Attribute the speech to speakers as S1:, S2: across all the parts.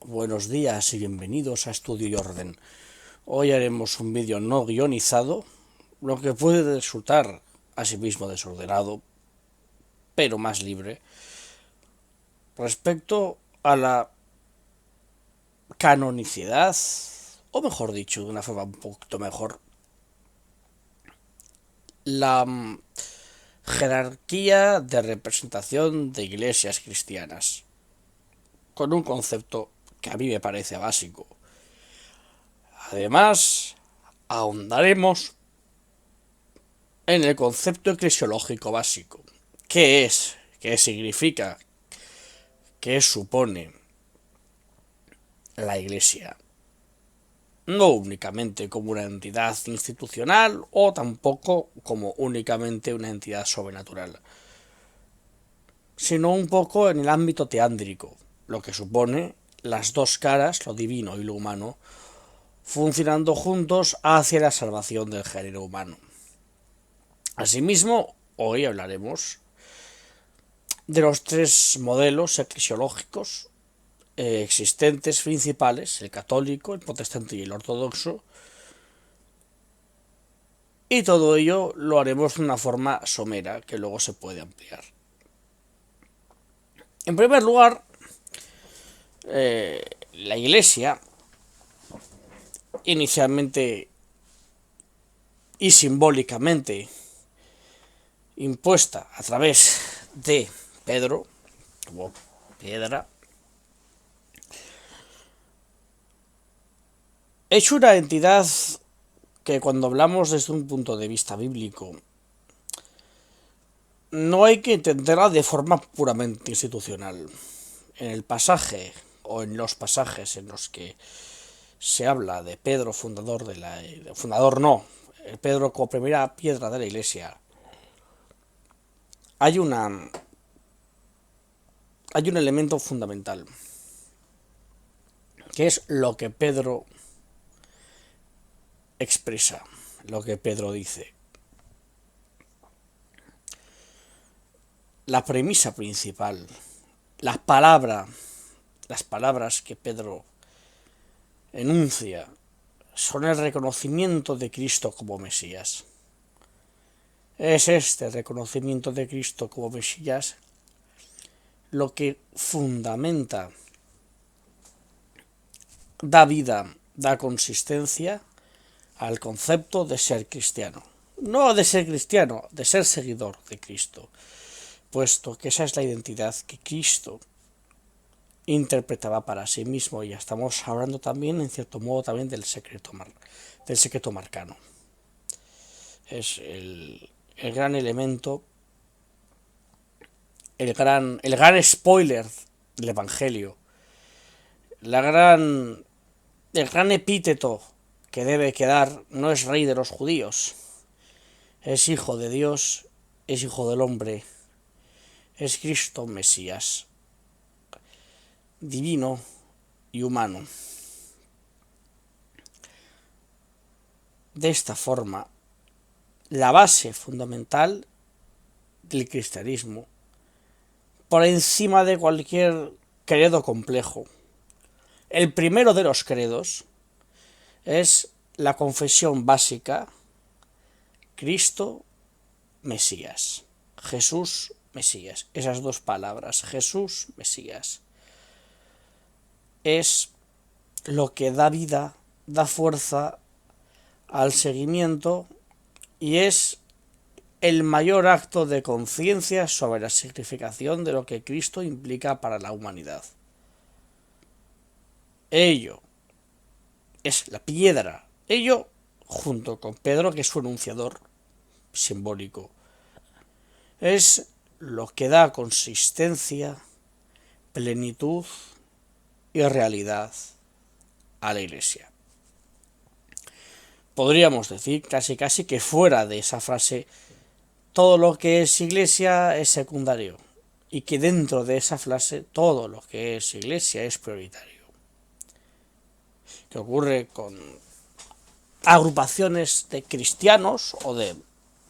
S1: Buenos días y bienvenidos a Estudio y Orden. Hoy haremos un vídeo no guionizado, lo que puede resultar asimismo desordenado, pero más libre, respecto a la canonicidad, o mejor dicho, de una forma un poquito mejor, la jerarquía de representación de iglesias cristianas, con un concepto que a mí me parece básico. Además, ahondaremos en el concepto eclesiológico básico. ¿Qué es? ¿Qué significa? ¿Qué supone la Iglesia? No únicamente como una entidad institucional o tampoco como únicamente una entidad sobrenatural, sino un poco en el ámbito teándrico, lo que supone las dos caras, lo divino y lo humano, funcionando juntos hacia la salvación del género humano. Asimismo, hoy hablaremos de los tres modelos eclesiológicos existentes principales, el católico, el protestante y el ortodoxo, y todo ello lo haremos de una forma somera que luego se puede ampliar. En primer lugar, la Iglesia, inicialmente y simbólicamente impuesta a través de Pedro, como piedra, es una entidad que cuando hablamos desde un punto de vista bíblico, no hay que entenderla de forma puramente institucional. En el pasaje o en los pasajes en los que se habla de Pedro, fundador de la... fundador no, Pedro como primera piedra de la iglesia, hay una... hay un elemento fundamental, que es lo que Pedro expresa, lo que Pedro dice. La premisa principal, las palabras que Pedro enuncia son el reconocimiento de Cristo como Mesías. Es este reconocimiento de Cristo como Mesías lo que fundamenta, da vida, da consistencia al concepto de ser cristiano. No de ser cristiano, de ser seguidor de Cristo, puesto que esa es la identidad que Cristo interpretaba para sí mismo, y ya estamos hablando también, en cierto modo, también del secreto marcano. Es el gran elemento, el gran spoiler del Evangelio, el gran epíteto que debe quedar: no es rey de los judíos, es hijo de Dios, es hijo del hombre, es Cristo Mesías, divino y humano. De esta forma, la base fundamental del cristianismo, por encima de cualquier credo complejo, el primero de los credos, es la confesión básica: Cristo Mesías, Jesús Mesías. Esas dos palabras, Jesús Mesías, es lo que da vida, da fuerza al seguimiento, y es el mayor acto de conciencia sobre la significación de lo que Cristo implica para la humanidad. Ello es la piedra, ello junto con Pedro, que es su enunciador simbólico, es lo que da consistencia, plenitud y realidad a la Iglesia. Podríamos decir casi que fuera de esa frase todo lo que es Iglesia es secundario, y que dentro de esa frase todo lo que es Iglesia es prioritario. ¿Qué ocurre con agrupaciones de cristianos o de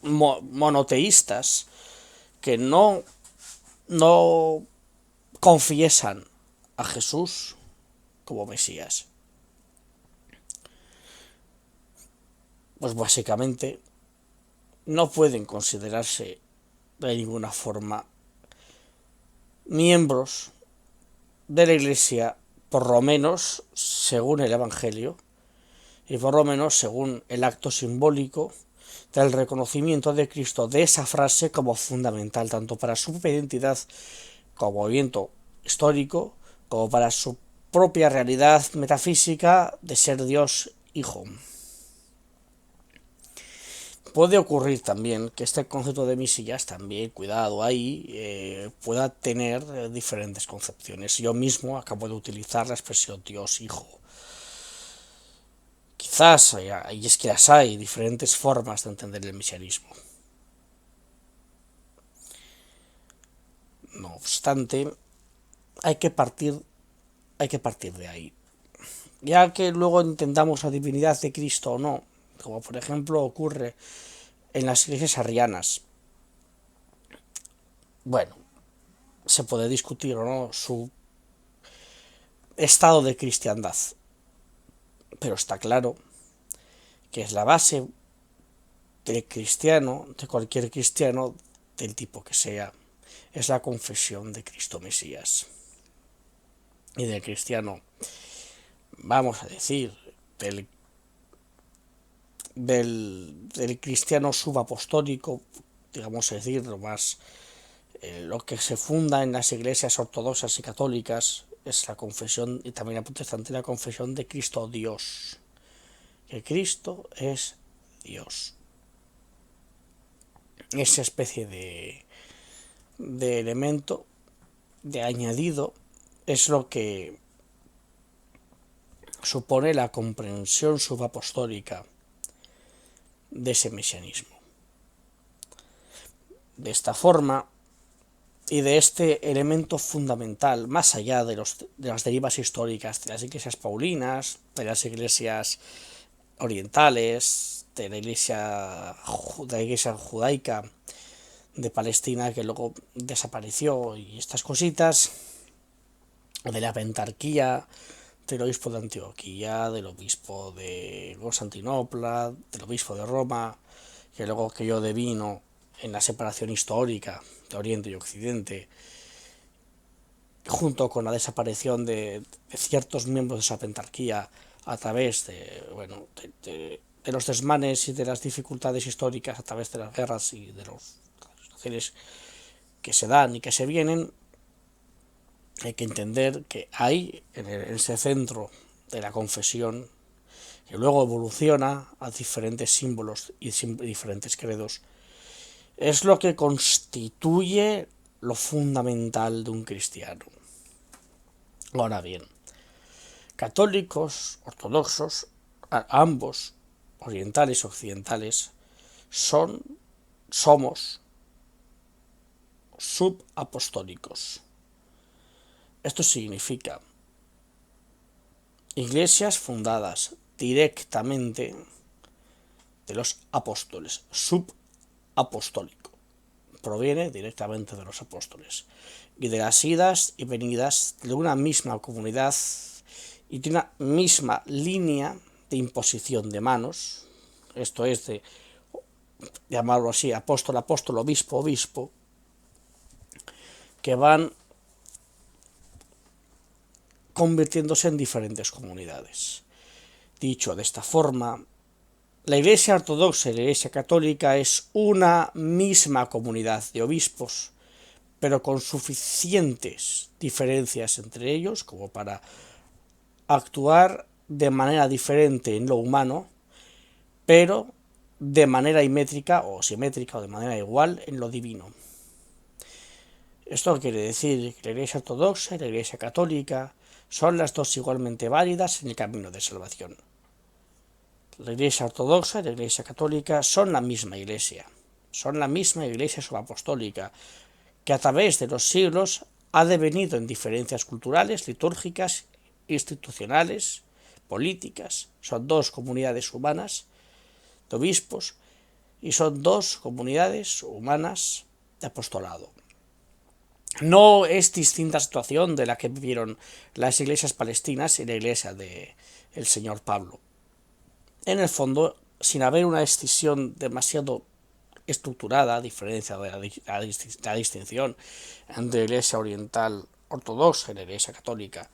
S1: monoteístas que no confiesan a Jesús, como Mesías. Pues básicamente no pueden considerarse de ninguna forma miembros de la Iglesia, por lo menos según el Evangelio y por lo menos según el acto simbólico del reconocimiento de Cristo de esa frase como fundamental tanto para su propia identidad como movimiento histórico como para su propia realidad metafísica de ser Dios Hijo. Puede ocurrir también que este concepto de misillas también, cuidado ahí, pueda tener diferentes concepciones. Yo mismo acabo de utilizar la expresión Dios Hijo. Quizás, y es que las hay, diferentes formas de entender el mesianismo. No obstante, hay que partir de ahí. Ya que luego entendamos la divinidad de Cristo o no, como por ejemplo ocurre en las iglesias arrianas. Bueno, se puede discutir o no su estado de cristiandad, pero está claro que es la base del cristiano, de cualquier cristiano, del tipo que sea, es la confesión de Cristo Mesías. Y del cristiano, vamos a decir, del cristiano subapostólico, digamos a decir, lo que se funda en las iglesias ortodoxas y católicas es la confesión, y también la protestante, la confesión de Cristo Dios, que Cristo es Dios. Esa especie de elemento, de añadido, es lo que supone la comprensión subapostólica de ese mesianismo. De esta forma, y de este elemento fundamental, más allá de las derivas históricas de las iglesias paulinas, de las iglesias orientales, de la iglesia judaica de Palestina que luego desapareció y estas cositas, de la pentarquía del obispo de Antioquía, del obispo de Constantinopla, del obispo de Roma, que luego cayó de vino en la separación histórica de Oriente y Occidente, junto con la desaparición de ciertos miembros de esa pentarquía a través de los desmanes y de las dificultades históricas, a través de las guerras y de las situaciones que se dan y que se vienen. Hay que entender que hay en ese centro de la confesión, que luego evoluciona a diferentes símbolos y diferentes credos, es lo que constituye lo fundamental de un cristiano. Ahora bien, católicos, ortodoxos, ambos, orientales y occidentales, somos subapostólicos. Esto significa iglesias fundadas directamente de los apóstoles. Subapostólico proviene directamente de los apóstoles y de las idas y venidas de una misma comunidad y de una misma línea de imposición de manos. Esto es de llamarlo así, apóstol, apóstol, obispo, obispo, que van convirtiéndose en diferentes comunidades. Dicho de esta forma, la Iglesia ortodoxa y la Iglesia católica es una misma comunidad de obispos, pero con suficientes diferencias entre ellos como para actuar de manera diferente en lo humano, pero de manera imétrica o simétrica o de manera igual en lo divino. Esto quiere decir que la Iglesia ortodoxa y la Iglesia católica son las dos igualmente válidas en el camino de salvación. La Iglesia ortodoxa y la Iglesia católica son la misma Iglesia subapostólica, que a través de los siglos ha devenido en diferencias culturales, litúrgicas, institucionales, políticas. Son dos comunidades humanas de obispos y son dos comunidades humanas de apostolado. No es distinta situación de la que vivieron las iglesias palestinas y la iglesia de el señor Pablo. En el fondo, sin haber una escisión demasiado estructurada, a diferencia de la distinción entre la iglesia oriental ortodoxa y la iglesia católica,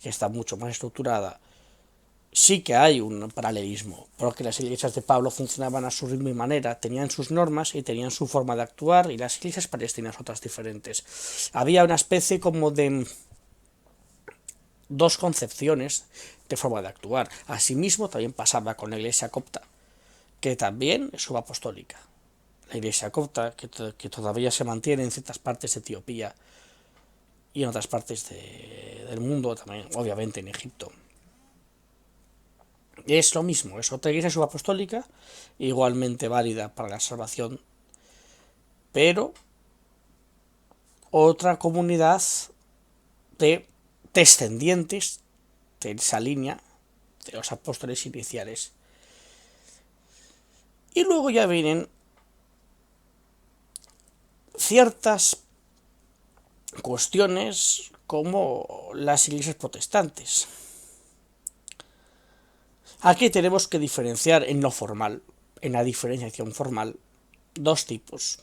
S1: que está mucho más estructurada, sí que hay un paralelismo, porque las iglesias de Pablo funcionaban a su ritmo y manera, tenían sus normas y tenían su forma de actuar, y las iglesias palestinas otras diferentes. Había una especie como de dos concepciones de forma de actuar. Asimismo, también pasaba con la iglesia copta, que también es subapostólica. La iglesia copta, que todavía se mantiene en ciertas partes de Etiopía y en otras partes del mundo, también, obviamente en Egipto. Es lo mismo, es otra iglesia subapostólica, igualmente válida para la salvación, pero otra comunidad de descendientes de esa línea de los apóstoles iniciales. Y luego ya vienen ciertas cuestiones como las iglesias protestantes. Aquí tenemos que diferenciar en lo formal, en la diferenciación formal, dos tipos.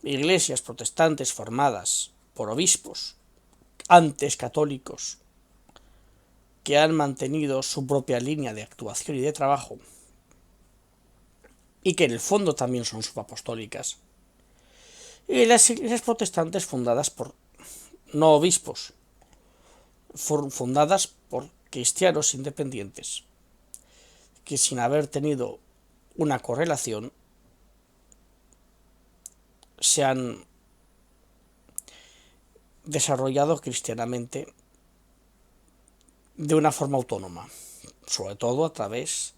S1: Iglesias protestantes formadas por obispos, antes católicos, que han mantenido su propia línea de actuación y de trabajo, y que en el fondo también son subapostólicas. Y las iglesias protestantes fundadas por no obispos, fundadas por cristianos independientes, que sin haber tenido una correlación se han desarrollado cristianamente de una forma autónoma, sobre todo a través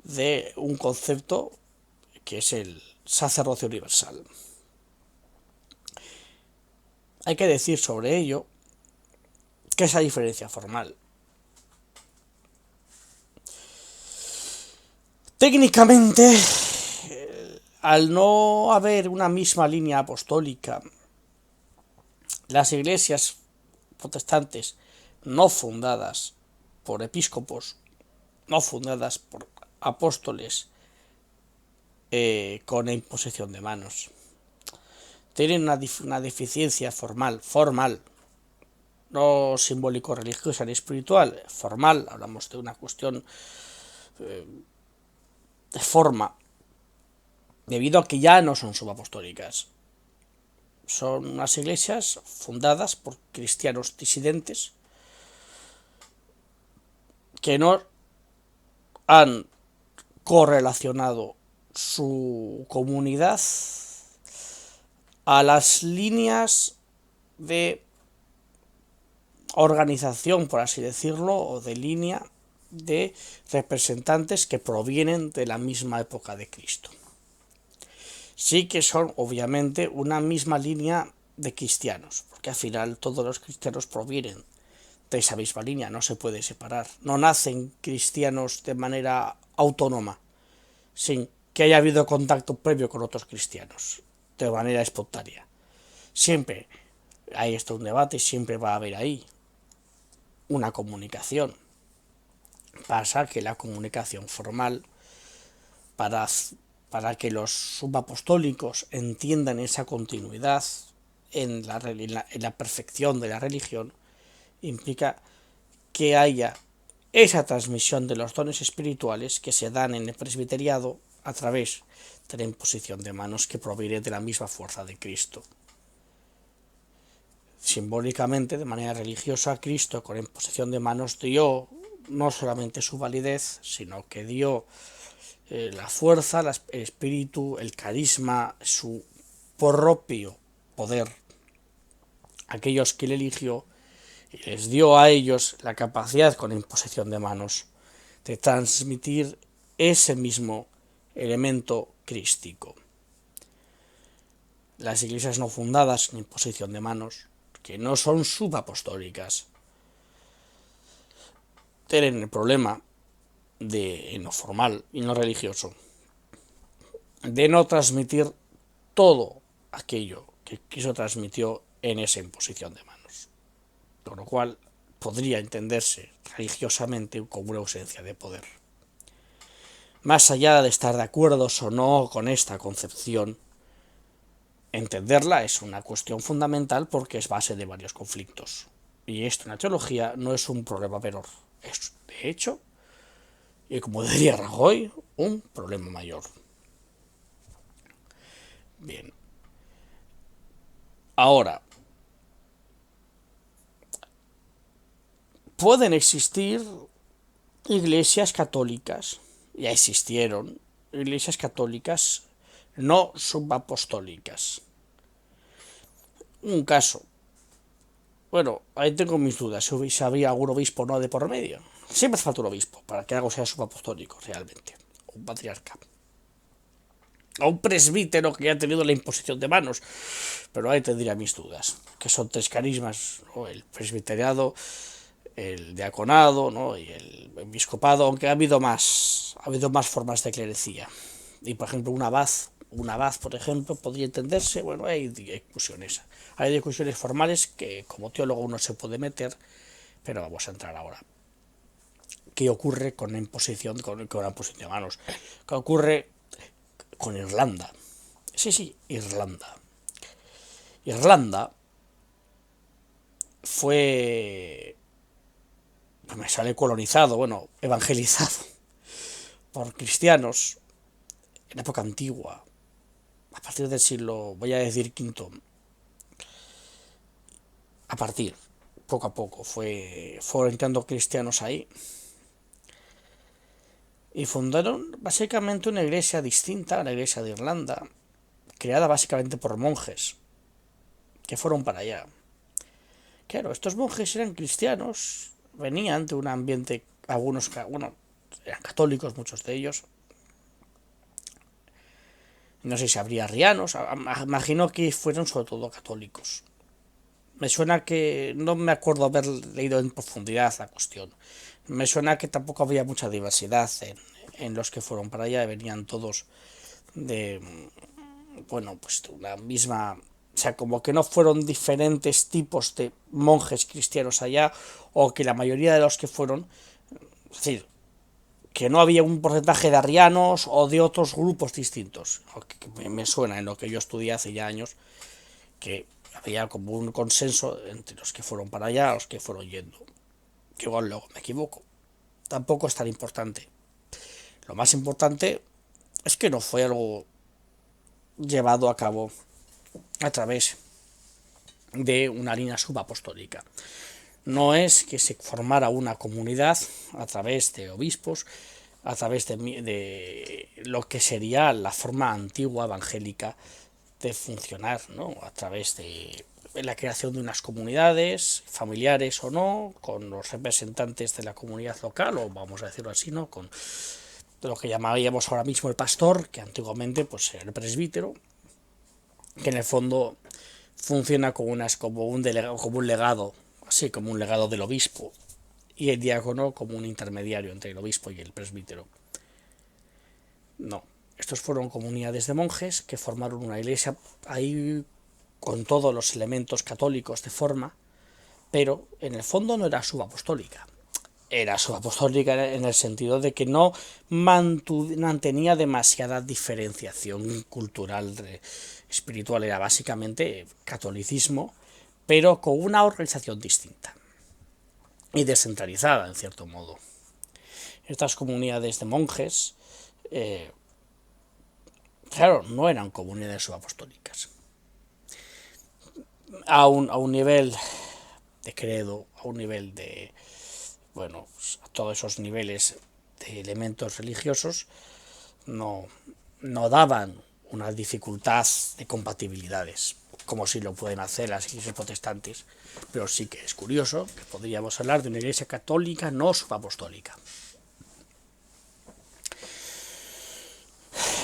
S1: de un concepto que es el sacerdocio universal. Hay que decir sobre ello que esa diferencia formal. Técnicamente, al no haber una misma línea apostólica, las iglesias protestantes no fundadas por episcopos, no fundadas por apóstoles con imposición de manos, tienen una deficiencia formal, no simbólico religiosa ni espiritual, formal, hablamos de una cuestión de forma, debido a que ya no son subapostólicas. Son unas iglesias fundadas por cristianos disidentes que no han correlacionado su comunidad a las líneas de organización, por así decirlo, o de línea de representantes que provienen de la misma época de Cristo. Sí que son obviamente una misma línea de cristianos, porque al final todos los cristianos provienen de esa misma línea, no se puede separar. No nacen cristianos de manera autónoma, sin que haya habido contacto previo con otros cristianos, de manera espontánea. Siempre hay esto un debate y siempre va a haber ahí una comunicación. Pasa que la comunicación formal, para que los subapostólicos entiendan esa continuidad en la perfección de la religión, implica que haya esa transmisión de los dones espirituales que se dan en el presbiteriado a través de la imposición de manos que proviene de la misma fuerza de Cristo. Simbólicamente, de manera religiosa, Cristo con la imposición de manos dio no solamente su validez, sino que dio la fuerza, el espíritu, el carisma, su propio poder. Aquellos que él eligió y les dio a ellos la capacidad con imposición de manos de transmitir ese mismo elemento crístico. Las iglesias no fundadas en imposición de manos, que no son subapostólicas, tienen el problema de, en lo formal y en lo religioso, de no transmitir todo aquello que se transmitió en esa imposición de manos, con lo cual podría entenderse religiosamente como una ausencia de poder. Más allá de estar de acuerdo o no con esta concepción, entenderla es una cuestión fundamental porque es base de varios conflictos. Y esto en la teología no es un problema menor, es de hecho, y como diría Rajoy, un problema mayor. Bien. Ahora, pueden existir iglesias católicas, ya existieron iglesias católicas no subapostólicas. Un caso, bueno, ahí tengo mis dudas, si habría algún obispo no de por medio. Siempre hace falta un obispo para que algo sea subapostólico realmente, o un patriarca, o un presbítero que haya tenido la imposición de manos, pero ahí tendría mis dudas, que son tres carismas, ¿no? El presbiteriado, el diaconado, ¿no? Y el episcopado, aunque ha habido más formas de clerecía. Y por ejemplo, un abad, por ejemplo, podría entenderse. Bueno, hay discusiones formales que como teólogo uno se puede meter, pero vamos a entrar ahora. ¿Qué ocurre con la imposición, con la imposición de manos? ¿Qué ocurre con Irlanda? Sí, Irlanda. Irlanda fue, me sale colonizado, bueno, evangelizado por cristianos en época antigua, a partir del siglo, voy a decir quinto, poco a poco, fueron entrando cristianos ahí y fundaron básicamente una iglesia distinta a la iglesia de Irlanda, creada básicamente por monjes que fueron para allá. Claro, estos monjes eran cristianos, venían de un ambiente, algunos, bueno, eran católicos muchos de ellos, no sé si habría arrianos, imagino que fueron sobre todo católicos. Me suena que no me acuerdo haber leído en profundidad la cuestión. Me suena que tampoco había mucha diversidad en los que fueron para allá, venían todos de, bueno, pues de una misma, o sea, como que no fueron diferentes tipos de monjes cristianos allá, o que la mayoría de los que fueron, es decir, que no había un porcentaje de arrianos o de otros grupos distintos, que me suena en lo que yo estudié hace ya años, que había como un consenso entre los que fueron para allá, los que fueron yendo. Que igual luego me equivoco. Tampoco es tan importante. Lo más importante es que no fue algo llevado a cabo a través de una línea subapostólica. No es que se formara una comunidad a través de obispos, a través de lo que sería la forma antigua evangélica de funcionar, ¿no? A través de la creación de unas comunidades, familiares o no, con los representantes de la comunidad local, o vamos a decirlo así, ¿no? Con lo que llamaríamos ahora mismo el pastor, que antiguamente pues era el presbítero, que en el fondo funciona como como un legado, así como un legado del obispo, y el diácono como un intermediario entre el obispo y el presbítero. No, estos fueron comunidades de monjes que formaron una iglesia ahí con todos los elementos católicos de forma, pero en el fondo no era subapostólica. Era subapostólica en el sentido de que no mantenía demasiada diferenciación cultural, espiritual, era básicamente catolicismo, pero con una organización distinta y descentralizada en cierto modo. Estas comunidades de monjes, claro, no eran comunidades subapostólicas. A un nivel de credo, a un nivel de, bueno, a todos esos niveles de elementos religiosos, no daban una dificultad de compatibilidades, como si lo pueden hacer las iglesias protestantes, pero sí que es curioso que podríamos hablar de una iglesia católica no subapostólica.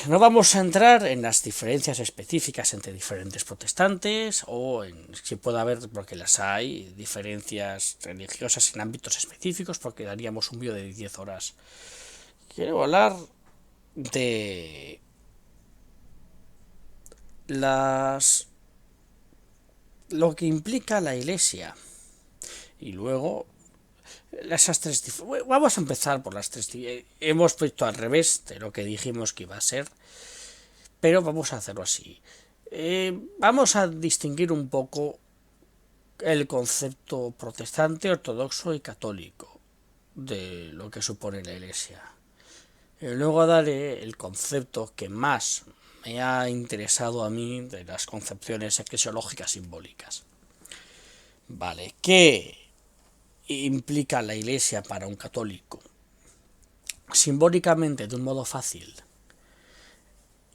S1: No vamos a entrar en las diferencias específicas entre diferentes protestantes o en si puede haber, porque las hay, diferencias religiosas en ámbitos específicos, porque daríamos un vídeo de 10 horas. Quiero hablar de las lo que implica la Iglesia. Y luego, esas tres... Vamos a empezar por las tres... Hemos puesto al revés de lo que dijimos que iba a ser, pero vamos a hacerlo así. Vamos a distinguir un poco el concepto protestante, ortodoxo y católico de lo que supone la Iglesia. Luego daré el concepto que más me ha interesado a mí de las concepciones eclesiológicas simbólicas. Vale, ¿qué implica la Iglesia para un católico? Simbólicamente, de un modo fácil,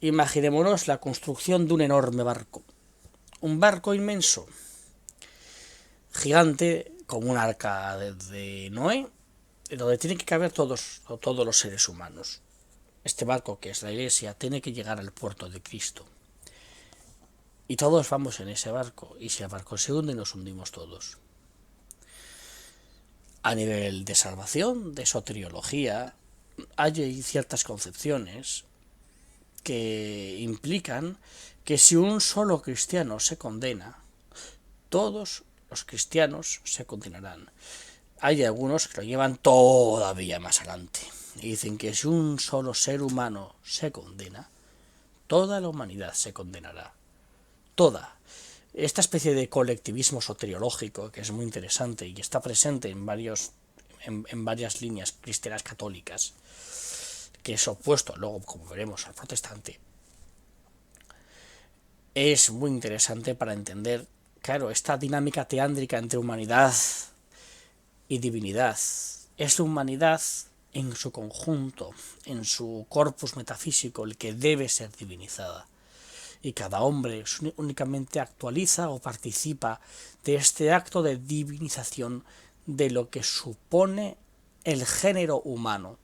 S1: imaginémonos la construcción de un enorme barco. Un barco inmenso, gigante, como un arca de Noé, donde tienen que caber todos los seres humanos. Este barco, que es la Iglesia, tiene que llegar al puerto de Cristo. Y todos vamos en ese barco, y si el barco se hunde, nos hundimos todos. A nivel de salvación, de soteriología, hay ciertas concepciones que implican que si un solo cristiano se condena, todos los cristianos se condenarán. Hay algunos que lo llevan todavía más adelante y dicen que si un solo ser humano se condena, toda la humanidad se condenará. Toda. Esta especie de colectivismo soteriológico, que es muy interesante y está presente en varias líneas cristianas católicas, que es opuesto luego, como veremos, al protestante, es muy interesante para entender, claro, esta dinámica teándrica entre humanidad y divinidad. Es la humanidad en su conjunto, en su corpus metafísico, el que debe ser divinizada. Y cada hombre únicamente actualiza o participa de este acto de divinización de lo que supone el género humano.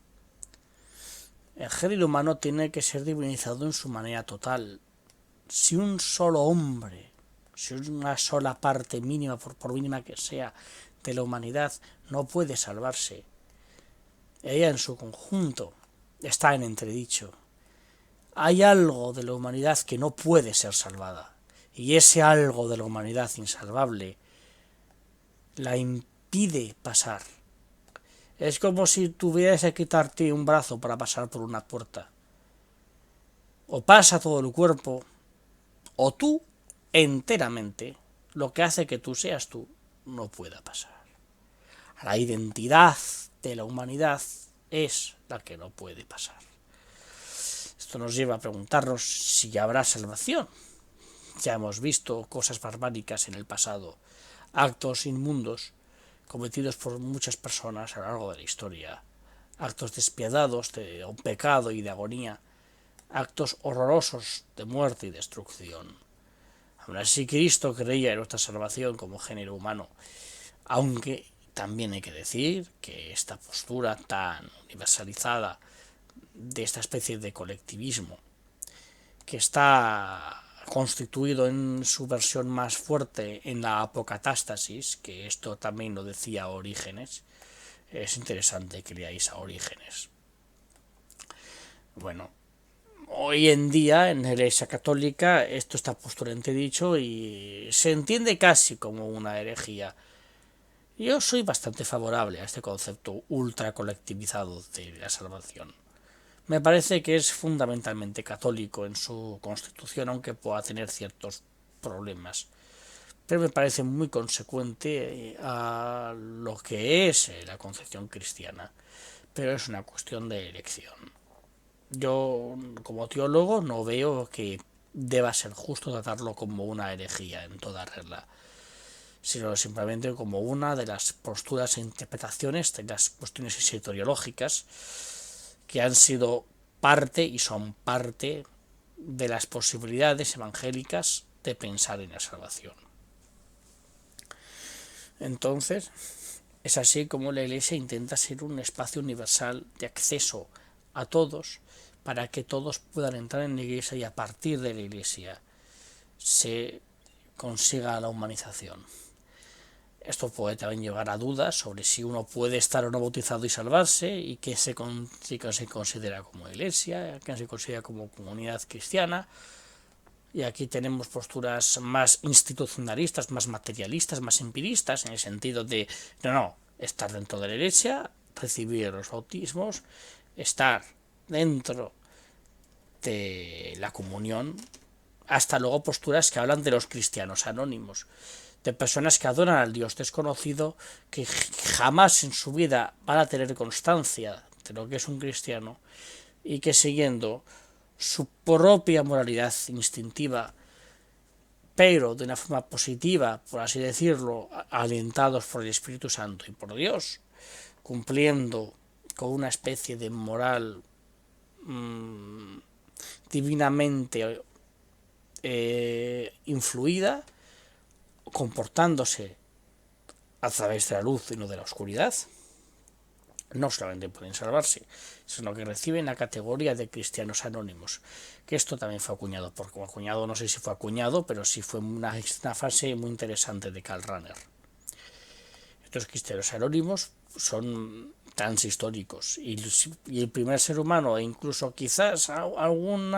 S1: El género humano tiene que ser divinizado en su manera total. Si un solo hombre, si una sola parte mínima, por mínima que sea, de la humanidad no puede salvarse, ella en su conjunto está en entredicho. Hay algo de la humanidad que no puede ser salvada, y ese algo de la humanidad insalvable la impide pasar. Es como si tuvieras que quitarte un brazo para pasar por una puerta. O pasa todo el cuerpo, o tú enteramente, lo que hace que tú seas tú, no pueda pasar. La identidad de la humanidad es la que no puede pasar. Esto nos lleva a preguntarnos si habrá salvación. Ya hemos visto cosas barbáricas en el pasado, actos inmundos cometidos por muchas personas a lo largo de la historia, actos despiadados de un pecado y de agonía, actos horrorosos de muerte y destrucción. Aún así, Cristo creía en nuestra salvación como género humano, aunque también hay que decir que esta postura tan universalizada de esta especie de colectivismo, que está constituido en su versión más fuerte en la apocatástasis, que esto también lo decía Orígenes, es interesante que leáis a Orígenes. Bueno, hoy en día en la Iglesia Católica esto está puesto en entredicho y se entiende casi como una herejía. Yo soy bastante favorable a este concepto ultra colectivizado de la salvación. Me parece que es fundamentalmente católico en su constitución, aunque pueda tener ciertos problemas. Pero me parece muy consecuente a lo que es la concepción cristiana. Pero es una cuestión de elección. Yo, como teólogo, no veo que deba ser justo tratarlo como una herejía en toda regla, sino simplemente como una de las posturas e interpretaciones de las cuestiones historiológicas que han sido parte y son parte de las posibilidades evangélicas de pensar en la salvación. Entonces, es así como la Iglesia intenta ser un espacio universal de acceso a todos para que todos puedan entrar en la Iglesia y a partir de la Iglesia se consiga la humanización. Esto puede también llevar a dudas sobre si uno puede estar o no bautizado y salvarse, y qué se considera como iglesia, qué se considera como comunidad cristiana. y aquí tenemos posturas más institucionalistas, más materialistas, más empiristas, en el sentido de, no, estar dentro de la iglesia, recibir los bautismos, estar dentro de la comunión, hasta luego posturas que hablan de los cristianos anónimos, de personas que adoran al Dios desconocido, que jamás en su vida van a tener constancia de lo que es un cristiano, y que siguiendo su propia moralidad instintiva, pero de una forma positiva, por así decirlo, alentados por el Espíritu Santo y por Dios, cumpliendo con una especie de moral divinamente influida, comportándose a través de la luz y no de la oscuridad, no solamente pueden salvarse, sino que reciben la categoría de cristianos anónimos, que esto también fue acuñado no sé si fue acuñado, pero sí fue una frase muy interesante de Karl Rahner. Estos cristianos anónimos son transhistóricos, y el primer ser humano, e incluso quizás son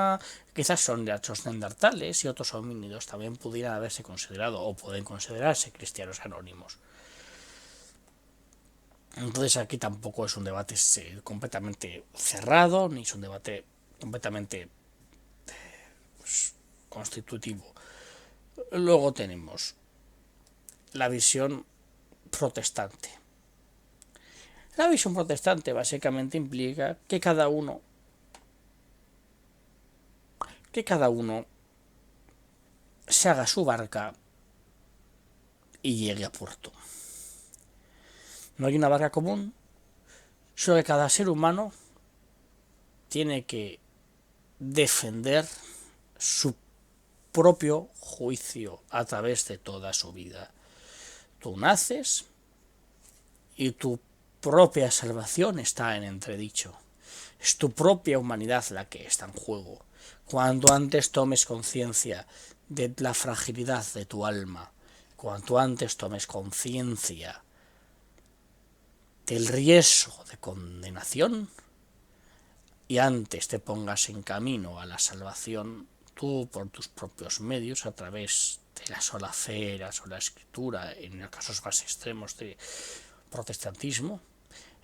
S1: los neandertales y otros homínidos, también pudieran haberse considerado o pueden considerarse cristianos anónimos. Entonces aquí tampoco es un debate completamente cerrado, ni es un debate completamente constitutivo. Luego tenemos la visión protestante. La visión protestante básicamente implica que cada uno se haga su barca y llegue a puerto. No hay una barca común, solo que cada ser humano tiene que defender su propio juicio a través de toda su vida. Tú naces y tu propia salvación está en entredicho. Es tu propia humanidad la que está en juego. Cuanto antes tomes conciencia de la fragilidad de tu alma, cuanto antes tomes conciencia del riesgo de condenación y antes te pongas en camino a la salvación, tú por tus propios medios, a través de la sola fe, la sola escritura, en los casos más extremos de protestantismo,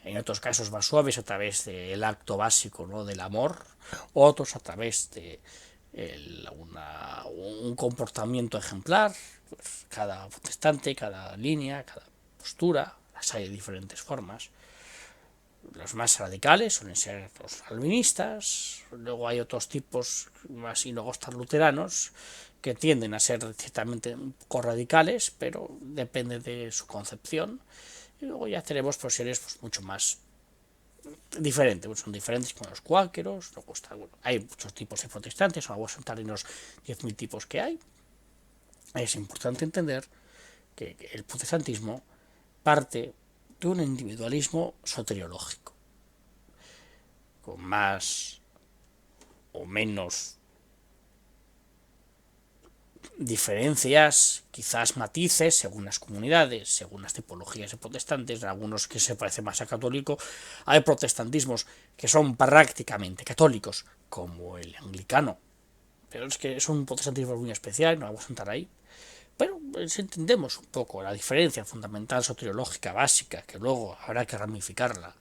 S1: en otros casos más suaves a través del acto básico, ¿no?, del amor, otros a través de un comportamiento ejemplar. Pues cada protestante, cada línea, cada postura, las hay de diferentes formas. Los más radicales suelen ser los calvinistas, luego hay otros tipos más, y luego están luteranos, que tienden a ser ciertamente un poco radicales, pero depende de su concepción. Y luego ya tenemos posiciones mucho más diferentes, son diferentes como los cuáqueros. Luego hay muchos tipos de protestantes, vamos a entrar en los 10.000 tipos que hay. Es importante entender que el protestantismo parte de un individualismo soteriológico, con más o menos diferencias, quizás matices, según las comunidades, según las tipologías de protestantes. En algunos que se parece más a católico, hay protestantismos que son prácticamente católicos, como el anglicano, pero es que es un protestantismo muy especial, no vamos a entrar ahí. Pero si entendemos un poco la diferencia fundamental soteriológica básica, que luego habrá que ramificarla,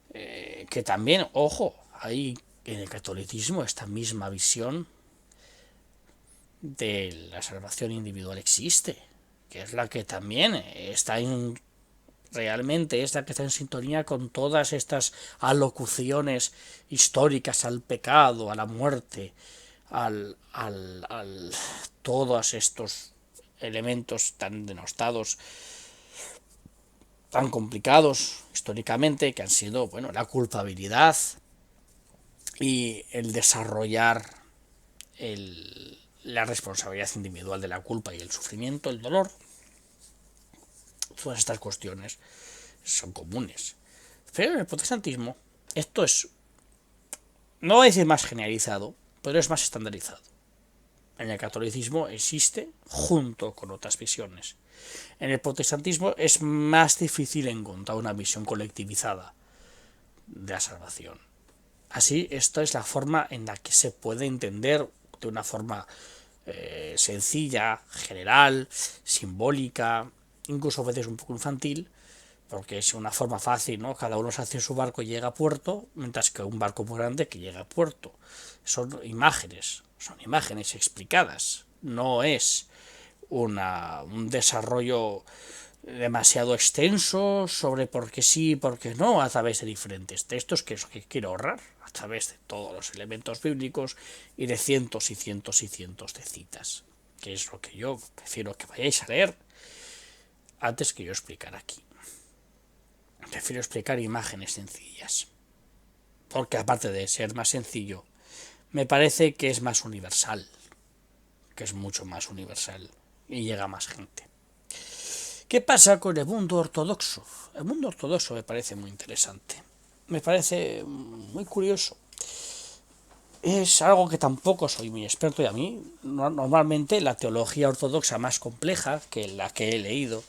S1: que también, ojo, hay en el catolicismo esta misma visión de la salvación individual existe, que es la que también realmente es la que está en sintonía con todas estas alocuciones históricas al pecado, a la muerte, todos estos elementos tan denostados, tan complicados históricamente, que han sido, bueno, la culpabilidad y el desarrollar la responsabilidad individual de la culpa y el sufrimiento, el dolor. Todas estas cuestiones son comunes. Pero en el protestantismo esto es, no voy a decir más generalizado, pero es más estandarizado. En el catolicismo existe junto con otras visiones. En el protestantismo es más difícil encontrar una visión colectivizada de la salvación. Así, esta es la forma en la que se puede entender de una forma sencilla, general, simbólica, incluso a veces un poco infantil, porque es una forma fácil, ¿no? Cada uno se hace su barco y llega a puerto, mientras que un barco muy grande que llega a puerto. Son imágenes explicadas, no es un desarrollo demasiado extenso sobre por qué sí y por qué no a través de diferentes textos, que es lo que quiero ahorrar, a través de todos los elementos bíblicos y de cientos y cientos y cientos de citas, que es lo que yo prefiero que vayáis a leer antes que yo explicar aquí. Prefiero explicar imágenes sencillas, porque aparte de ser más sencillo, me parece que es más universal, que es mucho más universal y llega a más gente. ¿Qué pasa con el mundo ortodoxo? El mundo ortodoxo me parece muy interesante, me parece muy curioso. Es algo que tampoco soy muy experto y a mí normalmente la teología ortodoxa más compleja que la que he leído,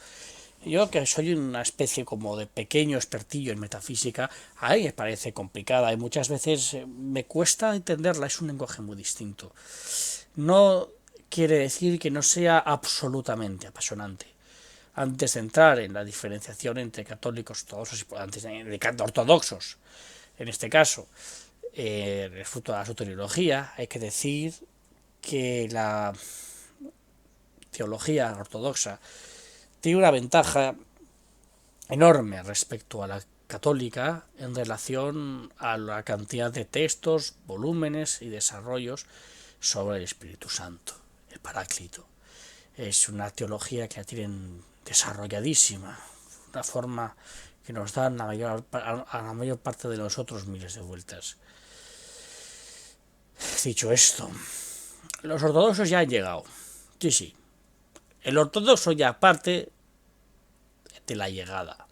S1: yo que soy una especie como de pequeño expertillo en metafísica, a mí me parece complicada y muchas veces me cuesta entenderla, es un lenguaje muy distinto. No quiere decir que no sea absolutamente apasionante. Antes de entrar en la diferenciación entre católicos ortodoxos y antes de ortodoxos, en este caso, fruto de la soteriología, hay que decir que la teología ortodoxa tiene una ventaja enorme respecto a la católica en relación a la cantidad de textos, volúmenes y desarrollos sobre el Espíritu Santo, el Paráclito. Es una teología que la tienen desarrolladísima, una forma que nos dan a la mayor parte de nosotros miles de vueltas. Dicho esto, los ortodoxos ya han llegado. Sí. El ortodoxo ya parte de la llegada.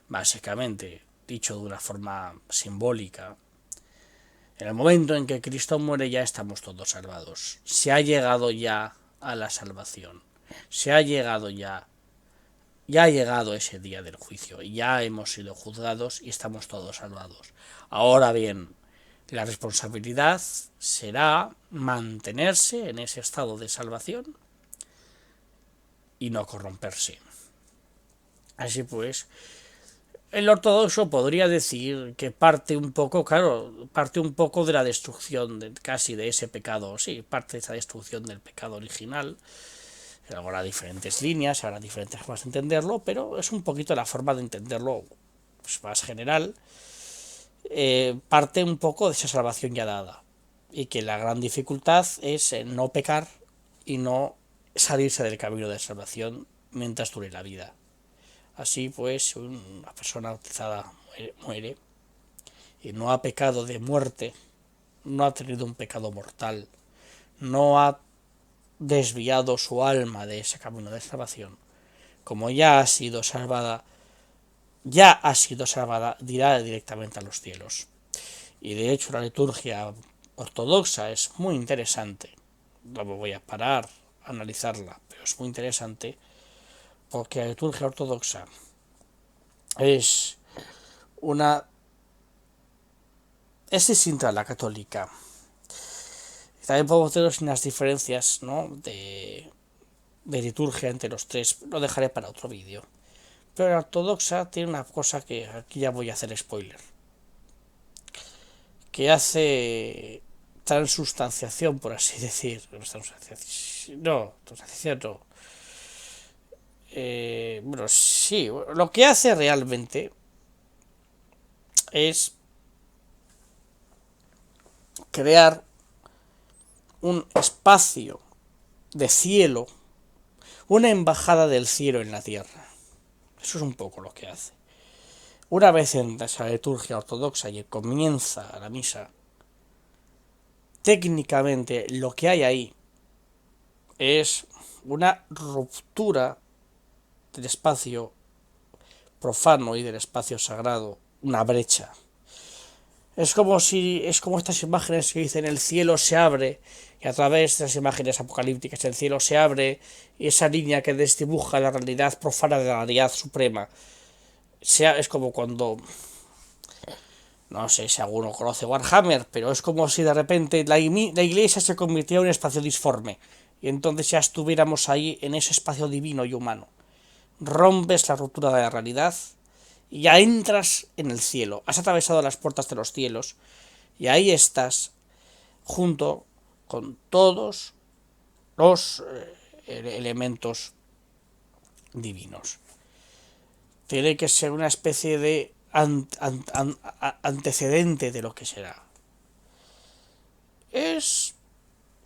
S1: Básicamente, dicho de una forma simbólica, en el momento en que Cristo muere ya estamos todos salvados. Se ha llegado ya a la salvación. Se ha llegado ya ha llegado ese día del juicio. Ya hemos sido juzgados y estamos todos salvados. Ahora bien, la responsabilidad será mantenerse en ese estado de salvación y no corromperse. Así pues, el ortodoxo podría decir que parte un poco de la destrucción casi de ese pecado, sí, parte de esa destrucción del pecado original. Habrá diferentes líneas, habrá diferentes formas de entenderlo, pero es un poquito la forma de entenderlo pues, más general. Parte un poco de esa salvación ya dada, y que la gran dificultad es no pecar y no salirse del camino de salvación mientras dure la vida. Así pues, una persona bautizada muere y no ha pecado de muerte, no ha tenido un pecado mortal, no ha desviado su alma de ese camino de salvación. Como ya ha sido salvada, dirá directamente a los cielos. Y de hecho la liturgia ortodoxa es muy interesante. No me voy a parar a analizarla, pero es muy interesante porque la liturgia ortodoxa es distinta a la católica. También podemos tener unas diferencias, ¿no?, de liturgia entre los tres. Lo dejaré para otro vídeo. Pero la ortodoxa tiene una cosa que aquí ya voy a hacer spoiler, que hace transustanciación, por así decir. Transustanciación no. Bueno, sí, lo que hace realmente es crear un espacio de cielo, una embajada del cielo en la tierra. Eso es un poco lo que hace. Una vez en esa liturgia ortodoxa y comienza la misa, técnicamente lo que hay ahí es una ruptura del espacio profano y del espacio sagrado, una brecha. Es como estas imágenes que dicen el cielo se abre, y a través de esas imágenes apocalípticas el cielo se abre, y esa línea que desdibuja la realidad profana de la realidad suprema. Es como cuando No sé si alguno conoce Warhammer, pero es como si de repente la iglesia se convirtiera en un espacio disforme. Y entonces ya estuviéramos ahí en ese espacio divino y humano. Rompes la ruptura de la realidad y ya entras en el cielo. Has atravesado las puertas de los cielos y ahí estás junto con todos los elementos divinos. Tiene que ser una especie de antecedente de lo que será. Es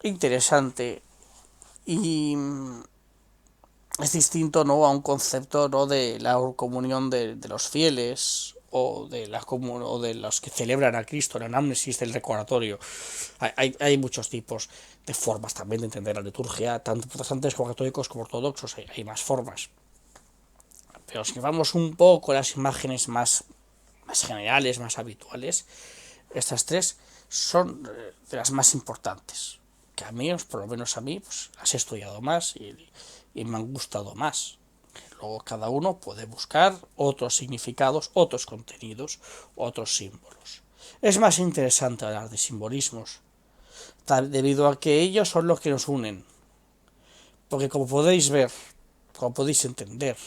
S1: interesante y es distinto, ¿no?, a un concepto, ¿no?, de la comunión de los fieles o o de los que celebran a Cristo, la anamnesis del recordatorio. Hay muchos tipos de formas también de entender la liturgia, tanto protestantes como católicos como ortodoxos, hay más formas. Pero si vamos un poco a las imágenes más generales, más habituales, estas tres son de las más importantes, que a mí, por lo menos a mí, pues las he estudiado más y me han gustado más. Luego cada uno puede buscar otros significados, otros contenidos, otros símbolos. Es más interesante hablar de simbolismos, debido a que ellos son los que nos unen. Porque como podéis ver, como podéis entender,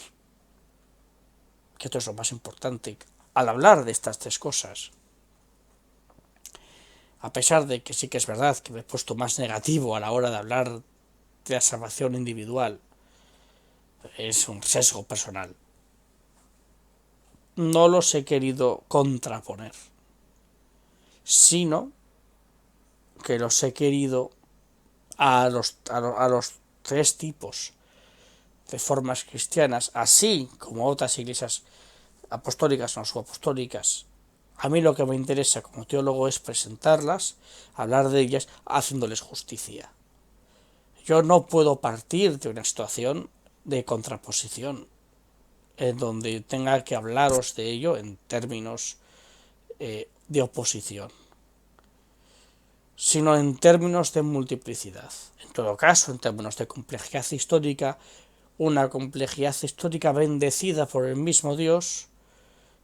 S1: que esto es lo más importante, al hablar de estas tres cosas, a pesar de que sí que es verdad que me he puesto más negativo a la hora de hablar de la salvación individual, es un sesgo personal. No los he querido contraponer, sino que los he querido a los tres tipos de formas cristianas, así como otras iglesias apostólicas o subapostólicas. A mí lo que me interesa como teólogo es presentarlas, hablar de ellas, haciéndoles justicia. Yo no puedo partir de una situación de contraposición en donde tenga que hablaros de ello en términos de oposición, sino en términos de multiplicidad. En todo caso, en términos de complejidad histórica, una complejidad histórica bendecida por el mismo Dios,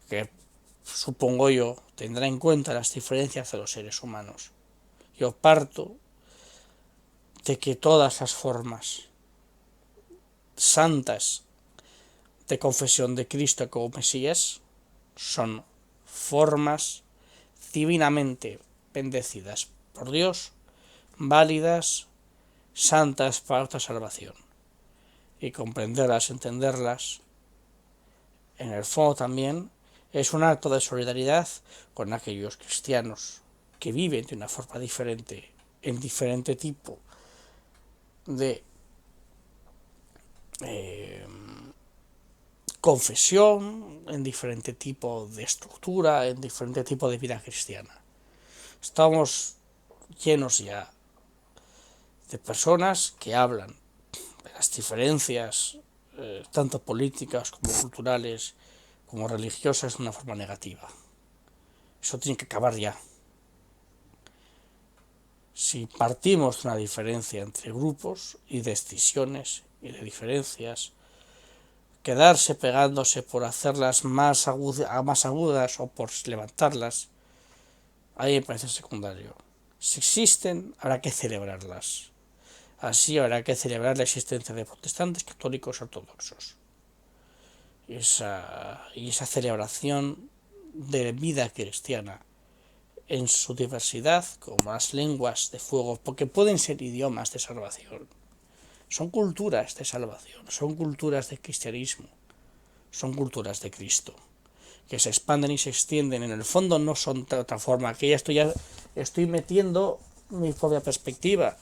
S1: que supongo yo tendrá en cuenta las diferencias de los seres humanos. Yo parto de que todas las formas santas de confesión de Cristo como Mesías son formas divinamente bendecidas por Dios, válidas, santas para nuestra salvación. Y comprenderlas, entenderlas, en el fondo también es un acto de solidaridad con aquellos cristianos que viven de una forma diferente, en diferente tipo de confesión, en diferente tipo de estructura, en diferente tipo de vida cristiana. Estamos llenos ya de personas que hablan de las diferencias, tanto políticas como culturales, como religiosas, de una forma negativa. Eso tiene que acabar ya. Si partimos de una diferencia entre grupos y de escisiones y de diferencias, quedarse pegándose por hacerlas más agudas o por levantarlas, ahí me parece secundario. Si existen, habrá que celebrarlas. Así habrá que celebrar la existencia de protestantes, católicos, ortodoxos. Y esa celebración de vida cristiana en su diversidad, como las lenguas de fuego, porque pueden ser idiomas de salvación. Son culturas de salvación, son culturas de cristianismo, son culturas de Cristo, que se expanden y se extienden. En el fondo no son de otra forma, que ya estoy metiendo mi propia perspectiva.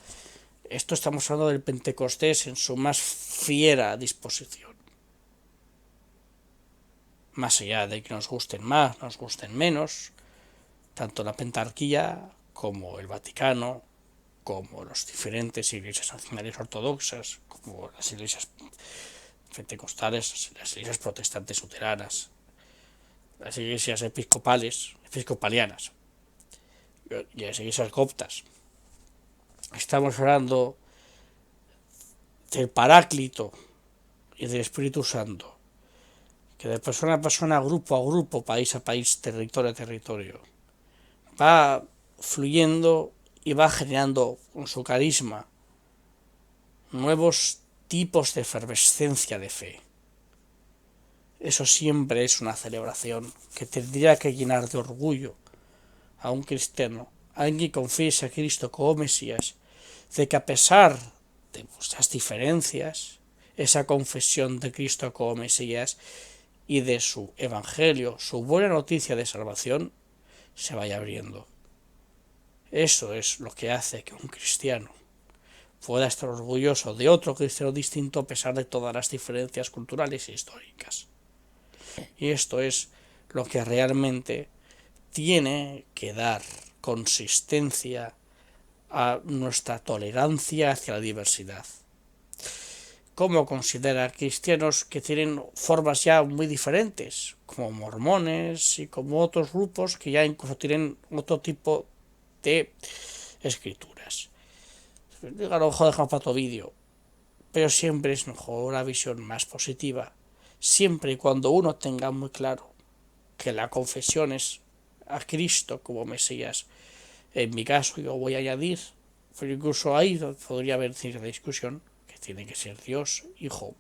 S1: Esto estamos hablando del Pentecostés en su más fiera disposición. Más allá de que nos gusten más, nos gusten menos, tanto la pentarquía como el Vaticano, como las diferentes iglesias nacionales ortodoxas, como las iglesias pentecostales, las iglesias protestantes luteranas, las iglesias episcopalianas y las iglesias coptas. Estamos hablando del Paráclito y del Espíritu Santo, que de persona a persona, grupo a grupo, país a país, territorio a territorio, va fluyendo y va generando con su carisma nuevos tipos de efervescencia de fe. Eso siempre es una celebración que tendría que llenar de orgullo a un cristiano, a alguien que confiese a Cristo como Mesías, de que a pesar de muchas diferencias, esa confesión de Cristo como Mesías y de su evangelio, su buena noticia de salvación, se vaya abriendo. Eso es lo que hace que un cristiano pueda estar orgulloso de otro cristiano distinto a pesar de todas las diferencias culturales e históricas. Y esto es lo que realmente tiene que dar consistencia a nuestra tolerancia hacia la diversidad. ¿Cómo considera cristianos que tienen formas ya muy diferentes, como mormones y como otros grupos que ya incluso tienen otro tipo de escrituras? A lo mejor dejamos para otro vídeo, pero siempre es mejor una visión más positiva, siempre y cuando uno tenga muy claro que la confesión es a Cristo como Mesías. En mi caso yo voy a añadir, pero incluso ahí podría haber cierta discusión, que tiene que ser Dios, Hijo.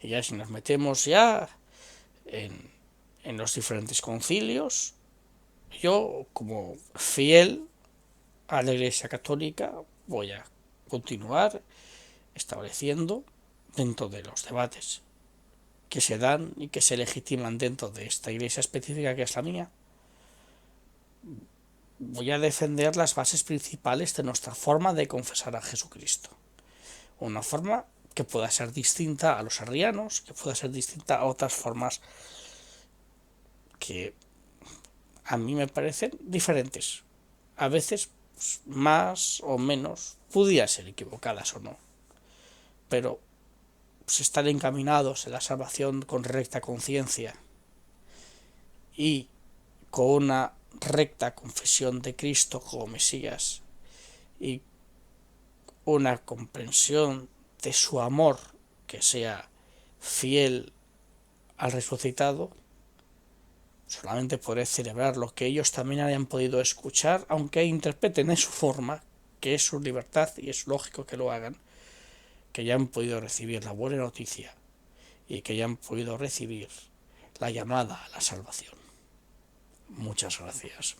S1: Y ya si nos metemos ya en los diferentes concilios, yo como fiel a la Iglesia Católica voy a continuar estableciendo dentro de los debates que se dan y que se legitiman dentro de esta iglesia específica que es la mía, voy a defender las bases principales de nuestra forma de confesar a Jesucristo. Una forma que pueda ser distinta a los arrianos, que pueda ser distinta a otras formas que a mí me parecen diferentes. A veces pues, más o menos, podían ser equivocadas o no, pero pues, estar encaminados en la salvación con recta conciencia y con una recta confesión de Cristo como Mesías y una comprensión de su amor que sea fiel al resucitado, solamente podré celebrar lo que ellos también hayan podido escuchar, aunque interpreten en su forma, que es su libertad y es lógico que lo hagan, que ya han podido recibir la buena noticia y que ya han podido recibir la llamada a la salvación. Muchas gracias.